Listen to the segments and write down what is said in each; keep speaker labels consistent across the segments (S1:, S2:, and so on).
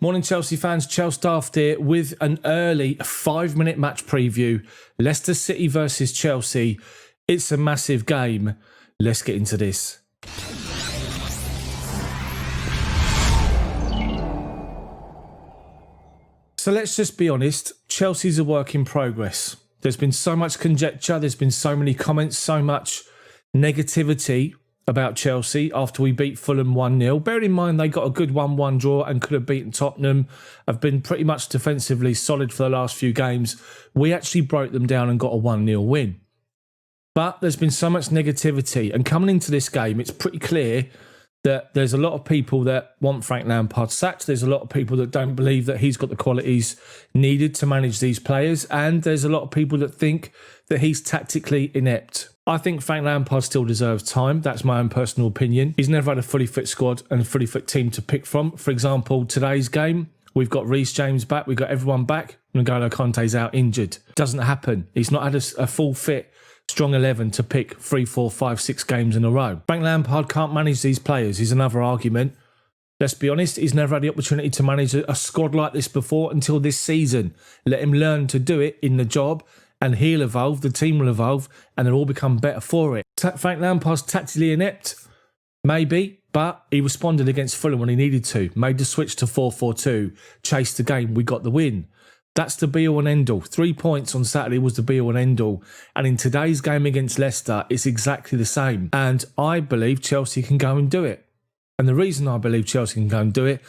S1: Morning Chelsea fans, Chelsea Daft here with an early 5-minute match preview. Leicester City versus Chelsea. It's a massive game. Let's get into this. So let's just be honest, Chelsea's a work in progress. There's been so much conjecture, there's been so many comments, so much negativity about Chelsea after we beat Fulham 1-0. Bearing in mind they got a good 1-1 draw and could have beaten Tottenham, have been pretty much defensively solid for the last few games. We actually broke them down and got a 1-0 win. But there's been so much negativity, and coming into this game, it's pretty clear that there's a lot of people that want Frank Lampard sacked. There's a lot of people that don't believe that he's got the qualities needed to manage these players. And there's a lot of people that think that he's tactically inept. I think Frank Lampard still deserves time. That's my own personal opinion. He's never had a fully fit squad and a fully fit team to pick from. For example, today's game, we've got Reece James back. We've got everyone back. N'Golo Kante's out injured. Doesn't happen. He's not had a full fit strong 11 to pick 3, 4, 5, 6 games in a row. Frank Lampard can't manage these players is another argument. Let's be honest, he's never had the opportunity to manage a squad like this before until this season. Let him learn to do it in the job and he'll evolve, the team will evolve and they'll all become better for it. Frank Lampard's tactically inept? Maybe, but he responded against Fulham when he needed to. Made the switch to 4-4-2, chased the game, we got the win. That's the be-all and end-all. 3 points on Saturday was the be-all and end-all. And in today's game against Leicester, it's exactly the same. And I believe Chelsea can go and do it. And the reason I believe Chelsea can go and do it,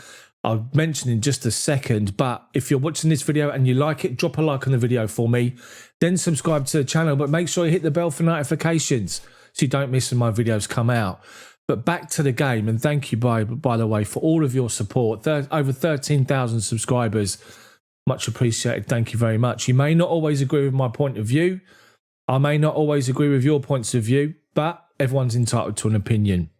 S1: I'll mention in just a second. But if you're watching this video and you like it, drop a like on the video for me. Then subscribe to the channel. But make sure you hit the bell for notifications so you don't miss when my videos come out. But back to the game. And thank you, by the way, for all of your support. Over 13,000 subscribers. Much appreciated. Thank you very much. You may not always agree with my point of view. I may not always agree with your points of view, but everyone's entitled to an opinion.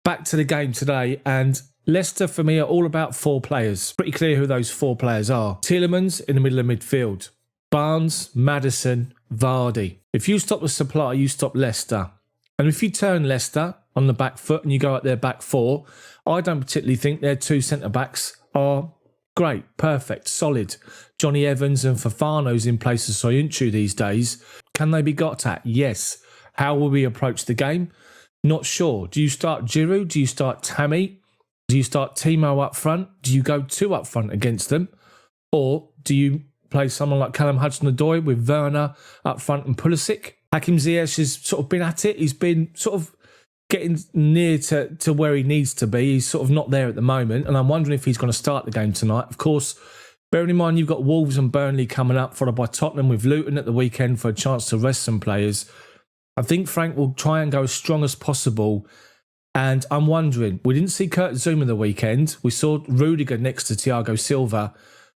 S1: Back to the game today, and Leicester for me are all about 4 players. Pretty clear who those 4 players are. Tielemans in the middle of midfield. Barnes, Maddison, Vardy. If you stop the supply, you stop Leicester. And if you turn Leicester on the back foot and you go at their back 4, I don't particularly think their 2 centre-backs are great, perfect, solid. Johnny Evans and Fofana's in place of Soyuncu these days. Can they be got at? Yes. How will we approach the game? Not sure. Do you start Giroud? Do you start Tammy? Do you start Timo up front? Do you go 2 up front against them? Or do you play someone like Callum Hudson-Odoi with Werner up front and Pulisic? Hakim Ziyech has sort of been at it. He's been sort of getting near to where he needs to be. He's sort of not there at the moment, and I'm wondering if he's going to start the game tonight. Of course, bearing in mind you've got Wolves and Burnley coming up, followed by Tottenham with Luton at the weekend for a chance to rest some players. I think Frank will try and go as strong as possible, and I'm wondering, we didn't see Kurt Zouma the weekend. We saw Rudiger next to Thiago Silva.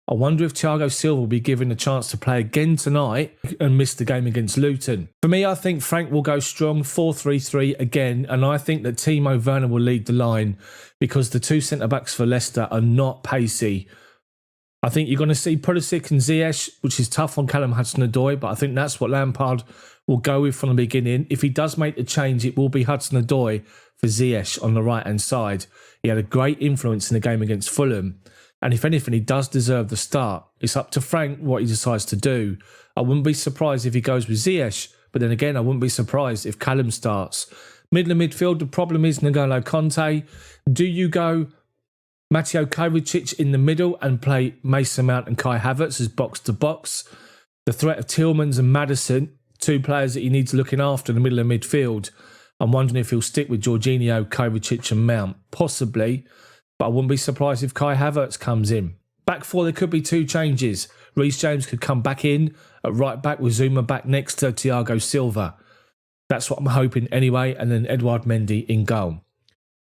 S1: I wonder if Thiago Silva will be given a chance to play again tonight and miss the game against Luton. For me, I think Frank will go strong 4-3-3 again, and I think that Timo Werner will lead the line because the 2 centre-backs for Leicester are not pacey. I think you're going to see Pulisic and Ziyech, which is tough on Callum Hudson-Odoi, but I think that's what Lampard will go with from the beginning. If he does make the change, it will be Hudson-Odoi for Ziyech on the right-hand side. He had a great influence in the game against Fulham. And if anything, he does deserve the start. It's up to Frank what he decides to do. I wouldn't be surprised if he goes with Ziyech, but then again, I wouldn't be surprised if Callum starts. Middle of midfield, the problem is N'Golo Kante. Do you go Mateo Kovacic in the middle and play Mason Mount and Kai Havertz as box-to-box? The threat of Tielemans and Maddison, 2 players that he needs looking after in the middle of midfield. I'm wondering if he'll stick with Jorginho, Kovacic and Mount. Possibly. But I wouldn't be surprised if Kai Havertz comes in. Back 4, there could be 2 changes. Reece James could come back in at right back with Zouma back next to Thiago Silva. That's what I'm hoping anyway. And then Edouard Mendy in goal.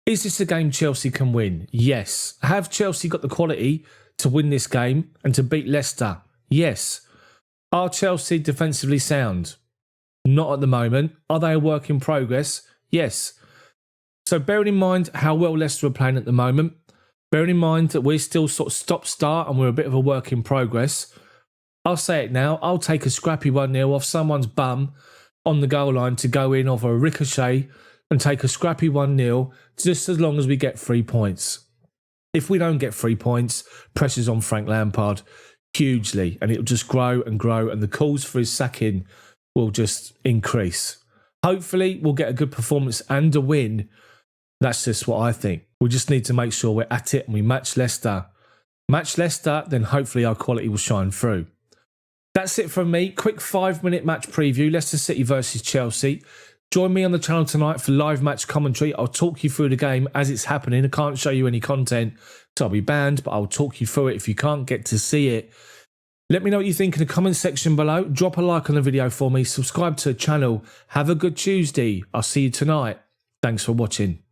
S1: Is this a game Chelsea can win? Yes. Have Chelsea got the quality to win this game and to beat Leicester? Yes. Are Chelsea defensively sound? Not at the moment. Are they a work in progress? Yes. So bearing in mind how well Leicester are playing at the moment, bearing in mind that we're still sort of stop-start and we're a bit of a work in progress, I'll say it now, I'll take a scrappy 1-0 off someone's bum on the goal line to go in off a ricochet and take a scrappy 1-0 just as long as we get 3 points. If we don't get 3 points, pressure's on Frank Lampard hugely, and it'll just grow and grow, and the calls for his sacking will just increase. Hopefully, we'll get a good performance and a win. That's just what I think. We just need to make sure we're at it and we match Leicester. Match Leicester, then hopefully our quality will shine through. That's it from me. Quick 5-minute match preview. Leicester City versus Chelsea. Join me on the channel tonight for live match commentary. I'll talk you through the game as it's happening. I can't show you any content, so I'll be banned, but I'll talk you through it if you can't get to see it. Let me know what you think in the comment section below. Drop a like on the video for me. Subscribe to the channel. Have a good Tuesday. I'll see you tonight. Thanks for watching.